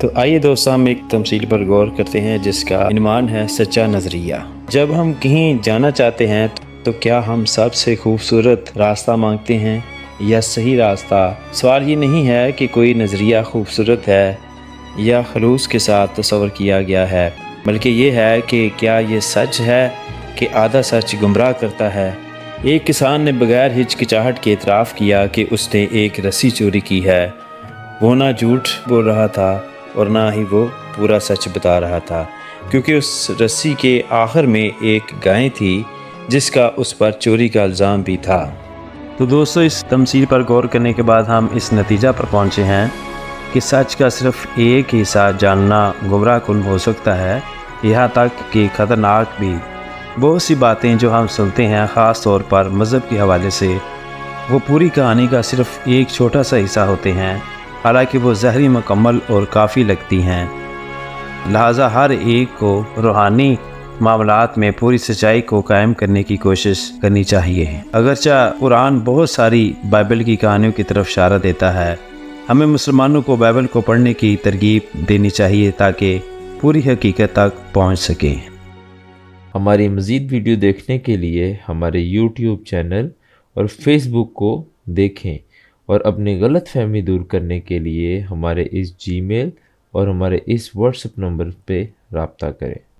تو آئیے دوستوں ہم ایک تمثیل پر غور کرتے ہیں جس کا عنوان ہے سچا نظریہ۔ جب ہم کہیں جانا چاہتے ہیں تو کیا ہم سب سے خوبصورت راستہ مانگتے ہیں یا صحیح راستہ؟ سوال یہ نہیں ہے کہ کوئی نظریہ خوبصورت ہے یا خلوص کے ساتھ تصور کیا گیا ہے، بلکہ یہ ہے کہ کیا یہ سچ ہے کہ آدھا سچ گمراہ کرتا ہے۔ ایک کسان نے بغیر ہچکچاہٹ کے اعتراف کیا کہ اس نے ایک رسی چوری کی ہے۔ وہ نہ جھوٹ بول رہا تھا اور نہ ہی وہ پورا سچ بتا رہا تھا، کیونکہ اس رسی کے آخر میں ایک گائے تھی جس کا اس پر چوری کا الزام بھی تھا۔ تو دوستو، اس تمثیل پر غور کرنے کے بعد ہم اس نتیجہ پر پہنچے ہیں کہ سچ کا صرف ایک حصہ جاننا گمراہ کن ہو سکتا ہے، یہاں تک کہ خطرناک بھی۔ بہت سی باتیں جو ہم سنتے ہیں، خاص طور پر مذہب کے حوالے سے، وہ پوری کہانی کا صرف ایک چھوٹا سا حصہ ہوتے ہیں، حالانکہ وہ ظاہری مکمل اور کافی لگتی ہیں۔ لہٰذا ہر ایک کو روحانی معاملات میں پوری سچائی کو قائم کرنے کی کوشش کرنی چاہیے۔ اگرچہ قرآن بہت ساری بائبل کی کہانیوں کی طرف اشارہ دیتا ہے، ہمیں مسلمانوں کو بائبل کو پڑھنے کی ترغیب دینی چاہیے تاکہ پوری حقیقت تک پہنچ سکیں۔ ہماری مزید ویڈیو دیکھنے کے لیے ہمارے یوٹیوب چینل اور فیس بک کو دیکھیں، اور اپنی غلط فہمی دور کرنے کے لیے ہمارے اس جی میل اور ہمارے اس واٹس ایپ نمبر پہ رابطہ کریں۔